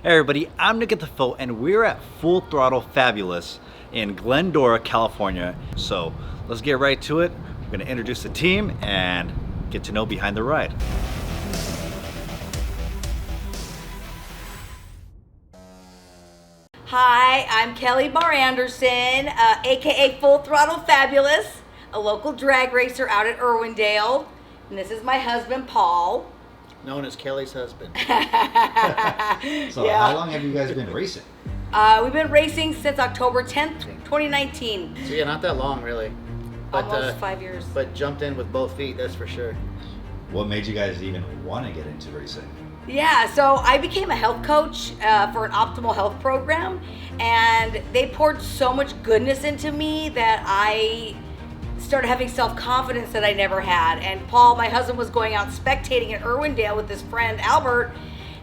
Hey everybody, I'm Nick at the FOAT, and we're at Full Throttle Fabulous in Glendora, California. So let's get right to it. We're going to introduce the team and get to know behind the ride. Hi, I'm Kelly Barr Anderson, aka Full Throttle Fabulous, a local drag racer out at Irwindale. And this is my husband, Paul. Known as Kelly's husband. So how long have you guys been racing? We've been racing since October 10th, 2019. So yeah, not that long really. But, Almost 5 years. But jumped in with both feet, that's for sure. What made you guys even want to get into racing? Yeah, so I became a health coach for an optimal health program, and they poured so much goodness into me that I started having self-confidence that I never had. And Paul, my husband, was going out spectating at Irwindale with his friend Albert,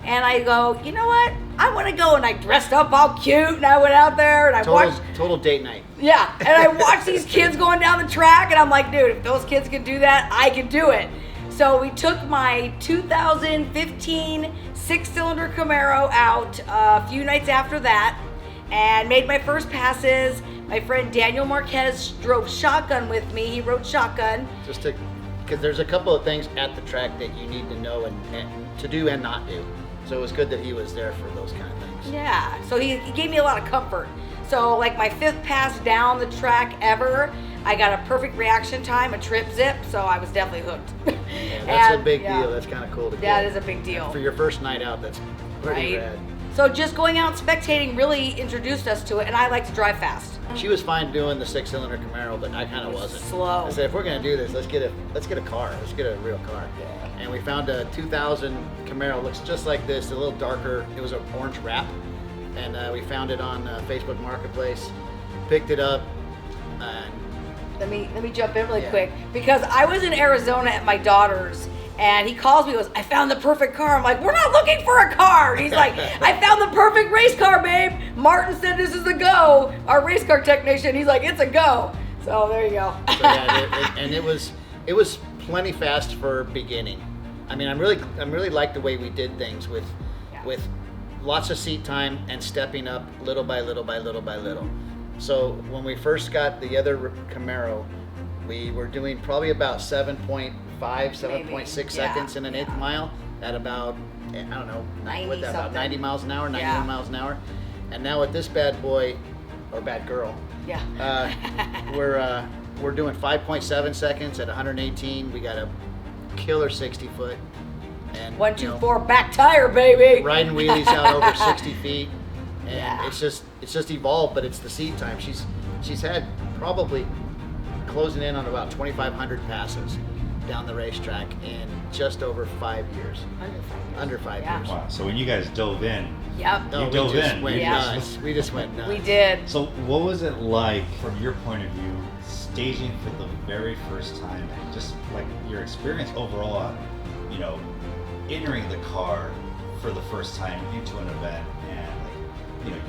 and I go, you know what? I want to go. And I dressed up all cute, and I went out there and I watched. Total date night. Yeah, and I watched these kids going down the track, and I'm like, dude, if those kids can do that, I can do it. So we took my 2015 six-cylinder Camaro out a few nights after that and made my first passes. My friend Daniel Marquez drove shotgun with me. He rode shotgun. Because there's a couple of things at the track that you need to know and to do and not do. So it was good that he was there for those kind of things. Yeah, so he gave me a lot of comfort. So like my fifth pass down the track ever, I got a perfect reaction time, a trip zip, so I was definitely hooked. Yeah, that's a big deal. That's kind of cool to get. That is a big deal. For your first night out, that's pretty rad. So just going out spectating really introduced us to it, and I like to drive fast. She was fine doing the six-cylinder Camaro, but I kind of wasn't. Slow. I said, if we're gonna do this, let's get a car. Let's get a real car. Yeah. And we found a 2000 Camaro. Looks just like this, a little darker. It was an orange wrap, and we found it on Facebook Marketplace. Picked it up. Let me jump in really quick, because I was in Arizona at my daughter's, and he calls me and goes, I found the perfect car. I'm like, we're not looking for a car. And he's like, I found the perfect race car, babe. Martin said this is a go. Our race car technician, he's like, it's a go. So there you go. So yeah, and it was plenty fast for beginning. I mean, I'm really like the way we did things with lots of seat time and stepping up little by little by little by little. So when we first got the other Camaro, we were doing probably about 7.5, 7.6 seconds in an eighth mile at about, I don't know, about 90 miles an hour, 91 miles an hour. And now with this bad boy, or bad girl, we're doing 5.7 seconds at 118. We got a killer 60 foot. And 1, 2, 4, back tire, baby. Riding wheelies out over 60 feet. And it's just evolved, but it's the seat time. She's had probably closing in on about 2,500 passes down the racetrack in just over 5 years. Under 5 years. Wow. So when you guys dove in, We just went nuts. We did. So what was it like from your point of view, staging for the very first time, and just like your experience overall, entering the car for the first time into an event, and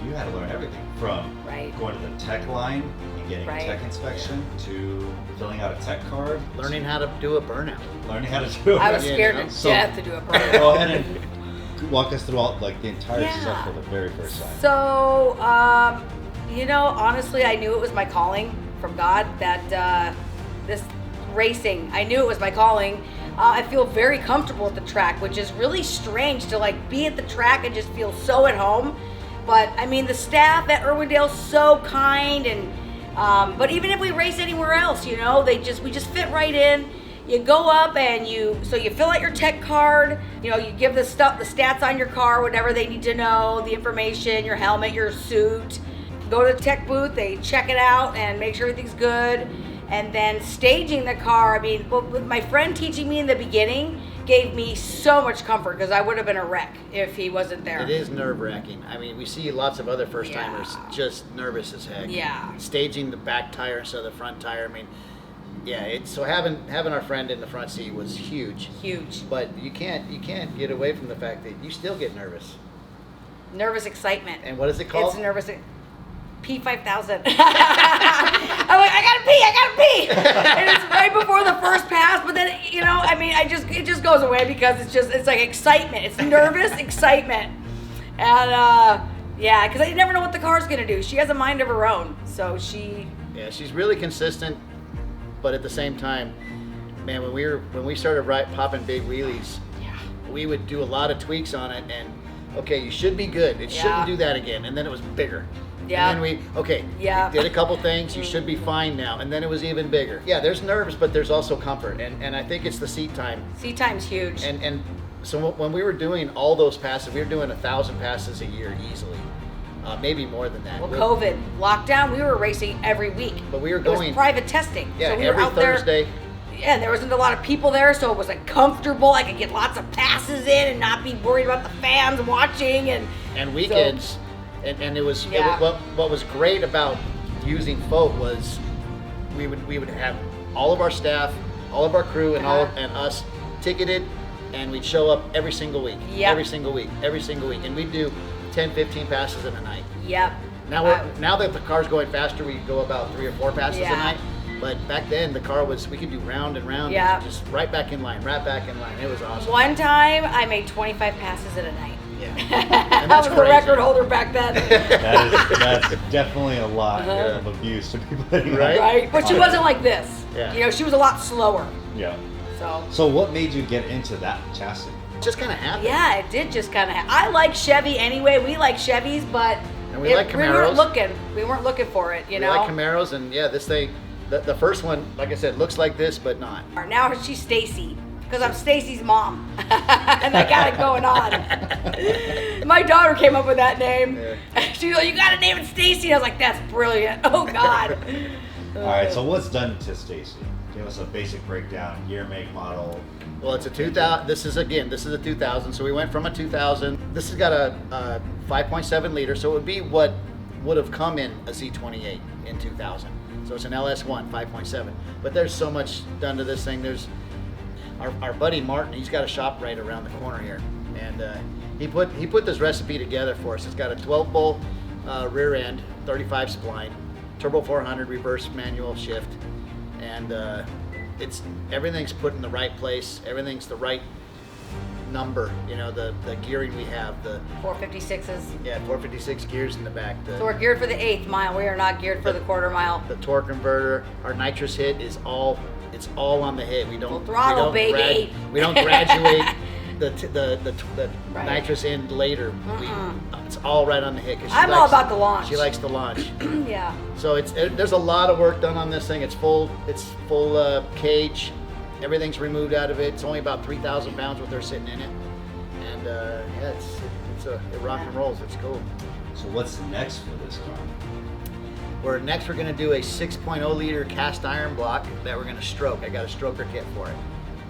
you had to learn everything from going to the tech line and getting a tech inspection to filling out a tech card, learning how to do a burnout. I was scared to death to do a burnout. Go ahead and walk us through the entire stuff for the very first time. So, honestly, I knew it was my calling from God, that this racing, I knew it was my calling. I feel very comfortable at the track, which is really strange to be at the track and just feel so at home. But I mean, the staff at Irwindale's so kind, and but even if we race anywhere else, we just fit right in. You go up and you fill out your tech card. You give the stats on your car, whatever they need to know, the information, your helmet, your suit. Go to the tech booth, they check it out and make sure everything's good. And then staging the car, with my friend teaching me in the beginning, gave me so much comfort, because I would have been a wreck if he wasn't there. It is nerve-wracking. I mean, we see lots of other first-timers just nervous as heck. Yeah. Staging the back tire instead of the front tire. So having our friend in the front seat was huge. Huge. But you can't get away from the fact that you still get nervous. Nervous excitement. And what is it called? It's nervous. P5000. I'm like, I gotta pee. And it's right before the first pass, but then it just goes away, because it's like excitement. It's nervous excitement. And yeah, because I never know what the car's gonna do. She has a mind of her own, so Yeah, she's really consistent, but at the same time, man, when we started popping big wheelies, we would do a lot of tweaks on it, and okay, you should be good. It shouldn't do that again, and then it was bigger. Yeah. And then we did a couple things. You should be fine now, and then it was even bigger. Yeah, there's nerves, but there's also comfort, and I think it's the seat time. seat time's huge. And so when we were doing all those passes, we were doing 1,000 passes a year easily, maybe more than that. Well, COVID lockdown, we were racing every week. But we were It going was private testing. Yeah, so we every were out Thursday. Yeah, and there wasn't a lot of people there, so it was like comfortable. I could get lots of passes in and not be worried about the fans watching And weekends. And it was what was great about using FOAT was we would have all of our staff, all of our crew, and and us ticketed, and we'd show up every single week. Yep. Every single week, and we'd do 10, 15 passes in a night. Yep. Now that the car's going faster, we go about 3 or 4 passes a Yeah. night. But back then the car we could do round and round, Yeah. just right back in line. It was awesome. One time I made 25 passes in a night. Yeah. I was the record holder back then. That's definitely a lot of abuse to be putting on. Right? But she wasn't like this. Yeah. You know, she was a lot slower. Yeah. So So what made you get into that chassis? Just kind of happened. yeah, it did just kind of. I like Chevy anyway. We like Chevys, but And we like we weren't Camaros. looking. We weren't looking for it. You We know. like Camaros, and this thing, the first one, like I said, looks like this, but not. Now she's Stacy because I'm Stacy's mom, and I got it going on. My daughter came up with that name. Yeah. She's like, "You got to name it Stacy." I was like, "That's brilliant." Oh God. All right, so what's done to Stacy? Give us a basic breakdown, year, make, model. Well, it's a 2000. This is a 2000. So we went from a 2000. This has got a 5.7 liter, so it would be what would have come in a Z28 in 2000. So it's an LS1 5.7. But there's so much done to this thing. There's our buddy Martin. He's got a shop right around the corner here, and he put this recipe together for us. It's got a 12-bolt rear end, 35 spline, turbo 400 reverse manual shift, and everything's put in the right place. Everything's the right number. You know, the gearing we have, the 456s. 456 gears in the back. So we're geared for the 8th mile. We are not geared for the quarter mile. The torque converter, our nitrous hit is all on the hit. We don't Full throttle, baby. We don't graduate the Right. nitrous in later. It's all right on the hit. 'Cause I'm all about the launch. She likes the launch. Yeah. So there's a lot of work done on this thing. It's full cage. Everything's removed out of it. It's only about 3,000 pounds what they're sitting in it, and it rock and rolls. It's cool. So what's next for this car? We're going to do a 6.0 liter cast iron block that we're going to stroke. I got a stroker kit for it,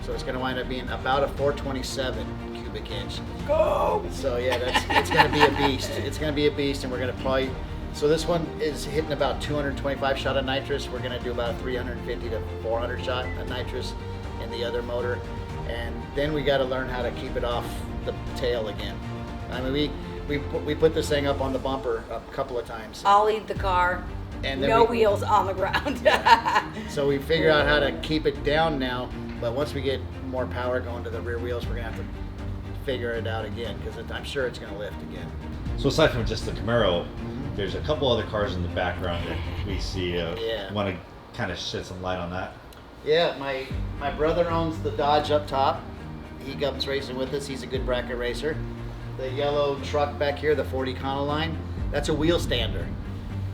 so it's going to wind up being about a 427 cubic inch. Go. So yeah, it's going to be a beast. It's going to be a beast, and we're going to probably. So this one is hitting about 225 shot of nitrous. We're going to do about 350 to 400 shot of nitrous in the other motor, and then we got to learn how to keep it off the tail again. I mean, we put this thing up on the bumper a couple of times. I'll lead the car. And then no wheels on the ground. So we figure out how to keep it down now, but once we get more power going to the rear wheels, we're gonna have to figure it out again, because I'm sure it's gonna lift again. So aside from just the Camaro, there's a couple other cars in the background that we see. Want to kind of shed some light on that? Yeah, my brother owns the Dodge up top. He comes racing with us. He's a good bracket racer. The yellow truck back here, the 40 Econoline, that's a wheel stander.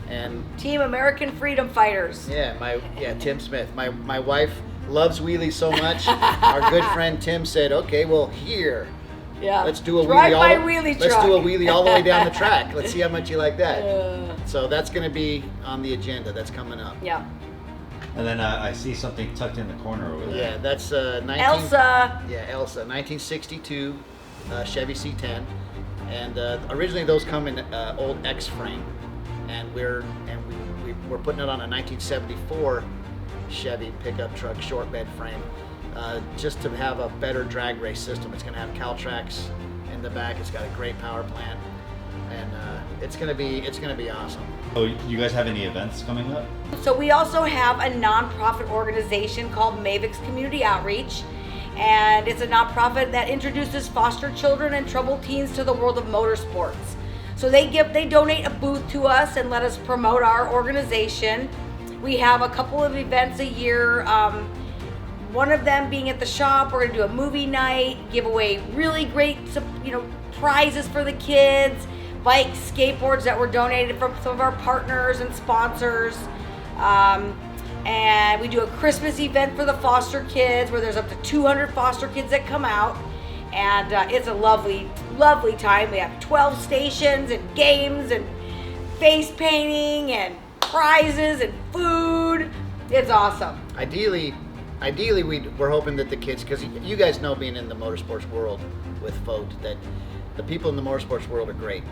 And Team American Freedom Fighters. Tim Smith. My wife loves wheelies so much. Our good friend Tim said, "Okay, well here, let's do a wheelie. Let's do a wheelie all the way down the track. Let's see how much you like that." So that's going to be on the agenda. That's coming up. Yeah. Mm-hmm. And then I see something tucked in the corner over there. Yeah, that's Elsa. Yeah, Elsa, 1962 Chevy C10, and originally those come in old X frame, and we're putting it on a 1974 Chevy pickup truck short bed frame, just to have a better drag race system. It's going to have Caltrax in the back. It's got a great power plant, and it's going to be awesome. Oh, you guys have any events coming up? So we also have a nonprofit organization called Mavix Community Outreach, and it's a nonprofit that introduces foster children and troubled teens to the world of motorsports. So they donate a booth to us and let us promote our organization. We have a couple of events a year. One of them being at the shop, we're gonna do a movie night, give away really great, prizes for the kids, bikes, skateboards that were donated from some of our partners and sponsors. And we do a Christmas event for the foster kids where there's up to 200 foster kids that come out. And it's a lovely, lovely time. We have 12 stations and games and face painting and prizes and food. It's awesome. Ideally, we're hoping that the kids, because you guys know, being in the motorsports world with FOAT, that the people in the motorsports world are great.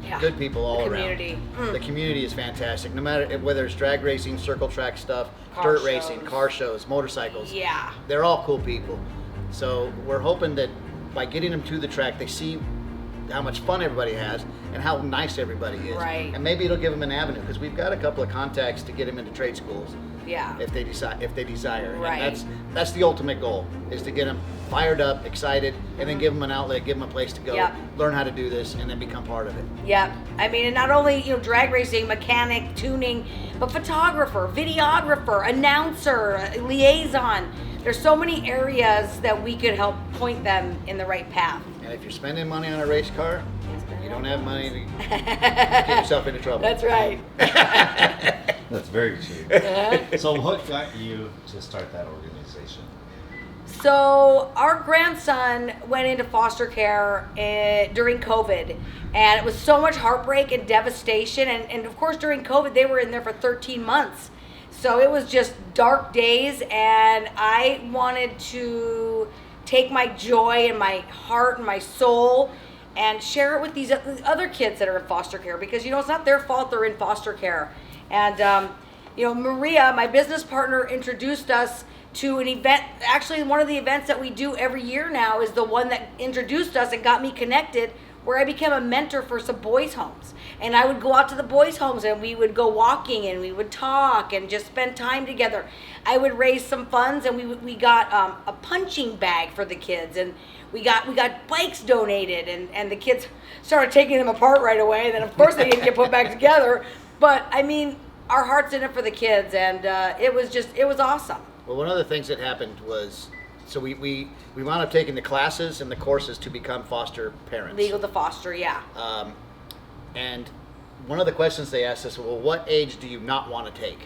Yeah. Good people all Community. around. The community is fantastic. No matter whether it's drag racing, circle track stuff, Car dirt shows. racing, car shows, motorcycles. Yeah. They're all cool people. So we're hoping that by getting them to the track, they see how much fun everybody has and how nice everybody is. Right. And maybe it'll give them an avenue, because we've got a couple of contacts to get them into trade schools. Yeah. If they desire. Right. And that's the ultimate goal, is to get them fired up, excited, and then give them an outlet, give them a place to go, Yep. learn how to do this, and then become part of it. Yeah, I mean, and not only drag racing, mechanic, tuning, but photographer, videographer, announcer, liaison. There's so many areas that we could help point them in the right path. And if you're spending money on a race car, you don't have money to get yourself into trouble. That's right. That's very true. So what got you to start that organization? So our grandson went into foster care during COVID, and it was so much heartbreak and devastation. And of course, during COVID, they were in there for 13 months. So it was just dark days, and I wanted to take my joy and my heart and my soul and share it with these other kids that are in foster care, because it's not their fault they're in foster care. And Maria, my business partner, introduced us to an event. Actually, one of the events that we do every year now is the one that introduced us and got me connected, where I became a mentor for some boys' homes. And I would go out to the boys' homes, and we would go walking, and we would talk and just spend time together. I would raise some funds, and we got a punching bag for the kids, and we got bikes donated, and the kids started taking them apart right away. And then of course they didn't get put back together. But I mean, our heart's in it for the kids, and it was awesome. Well, one of the things that happened was, so we wound up taking the classes and the courses to become foster parents. Legal to foster, yeah. And one of the questions they asked us, well, what age do you not want to take?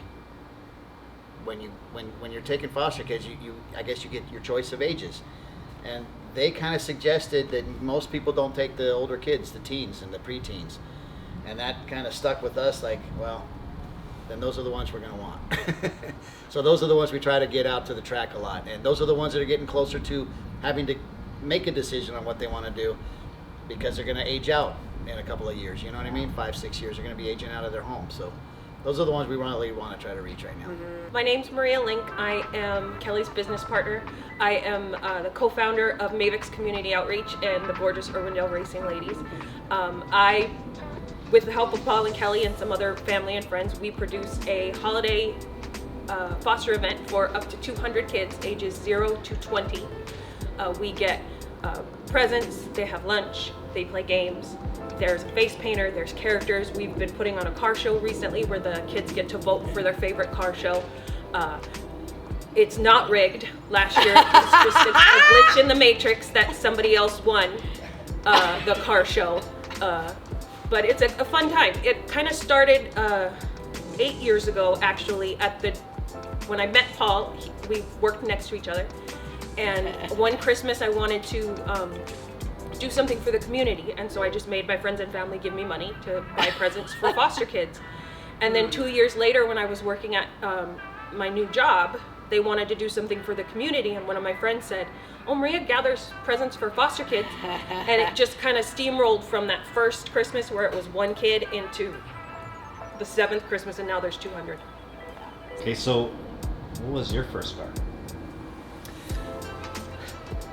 When you're taking foster kids, I guess you get your choice of ages. And they kind of suggested that most people don't take the older kids, the teens and the preteens. And that kind of stuck with us, like, well, then those are the ones we're going to want. So those are the ones we try to get out to the track a lot. And those are the ones that are getting closer to having to make a decision on what they want to do, because they're going to age out in a couple of years. You know what I mean? 5-6 years, they're going to be aging out of their home. So those are the ones we really want to try to reach right now. My name's Maria Link. I am Kelly's business partner. I am the co-founder of Mavix Community Outreach and the gorgeous Urbandale Racing Ladies. With the help of Paul and Kelly and some other family and friends, we produce a holiday foster event for up to 200 kids ages 0 to 20. We get presents, they have lunch, they play games. There's a face painter, there's characters. We've been putting on a car show recently where the kids get to vote for their favorite car show. It's not rigged. Last year it was just a glitch in the matrix that somebody else won the car show. But it's a fun time. It kind of started 8 years ago, actually, when I met Paul. We worked next to each other. And one Christmas I wanted to do something for the community, and so I just made my friends and family give me money to buy presents for foster kids. And then 2 years later, when I was working at my new job, they wanted to do something for the community, and one of my friends said, "Oh, Maria gathers presents for foster kids." And it just kind of steamrolled from that first Christmas where it was one kid into the 7th Christmas, and now there's 200. Okay, so what was your first car?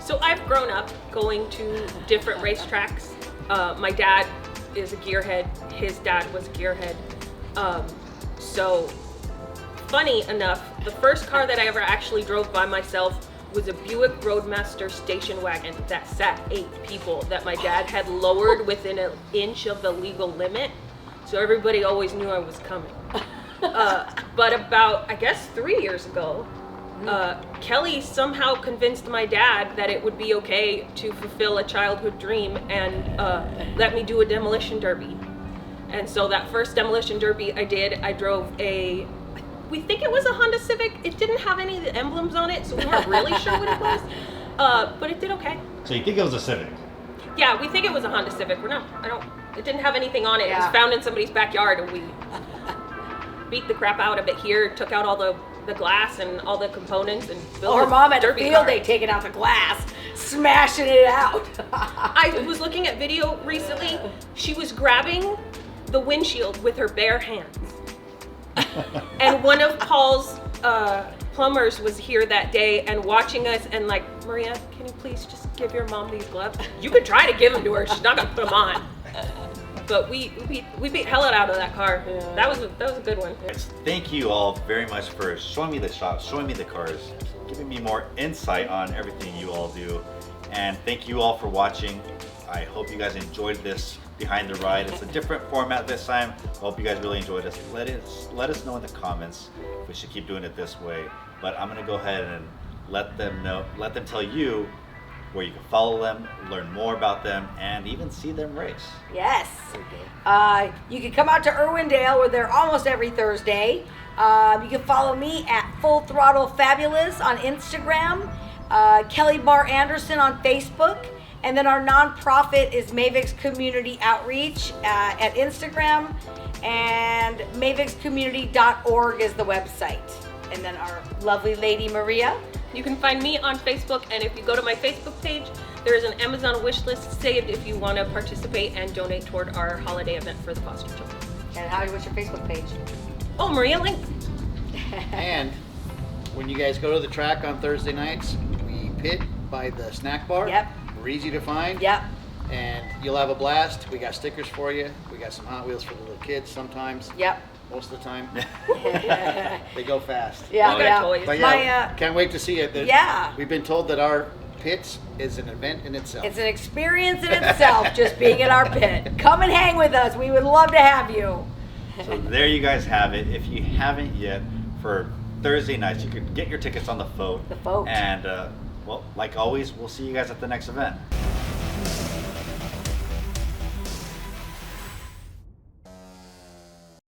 So I've grown up going to different racetracks. My dad is a gearhead. His dad was a gearhead. So funny enough, the first car that I ever actually drove by myself was a Buick Roadmaster station wagon that sat 8 people that my dad had lowered within an inch of the legal limit. So everybody always knew I was coming. But about, I guess, 3 years ago, Kelly somehow convinced my dad that it would be okay to fulfill a childhood dream and let me do a demolition derby. And so that first demolition derby I did, I drove we think it was a Honda Civic. It didn't have any of the emblems on it, so we weren't really sure what it was. But it did okay. So you think it was a Civic? Yeah, we think it was a Honda Civic. It didn't have anything on it. It was found in somebody's backyard, and we beat the crap out of it here, took out all the glass and all the components, and built Her mom had a derby field car. day taking out the glass, smashing it out. I was looking at video recently. She was grabbing the windshield with her bare hands. And one of Paul's plumbers was here that day and watching us and like, Maria, can you please just give your mom these gloves? You could try to give them to her. She's not gonna put them on. But we beat hell out of that car. Yeah. That was a good one. Thank you all very much for showing me the shop, showing me the cars, giving me more insight on everything you all do. And thank you all for watching. I hope you guys enjoyed this behind the ride. It's a different format this time. I hope you guys really enjoyed this. Let us know in the comments if we should keep doing it this way. But I'm gonna go ahead and let them tell you where you can follow them, learn more about them, and even see them race. Yes. You can come out to Irwindale. We're there almost every Thursday. You can follow me at Full Throttle Fabulous on Instagram, Kelly Barr Anderson on Facebook, and then our nonprofit is Mavix Community Outreach at Instagram, and mavixcommunity.org is the website. And then our lovely lady Maria. You can find me on Facebook, and if you go to my Facebook page, there is an Amazon wish list saved if you want to participate and donate toward our holiday event for the foster children. And what's your Facebook page? Oh, Maria Link. And when you guys go to the track on Thursday nights, we pit by the snack bar. Yep. We're easy to find. Yep. And you'll have a blast. We got stickers for you. We got some Hot Wheels for the little kids sometimes. Yep. Most of the time. They go fast. Yeah, We got yeah. toys. But yeah, can't wait to see it. Yeah. We've been told that our pits is an event in itself. It's an experience in itself, just being in our pit. Come and hang with us. We would love to have you. So there you guys have it. If you haven't yet, for Thursday nights, you can get your tickets on the FOAT. The FOAT. And well, like always, we'll see you guys at the next event.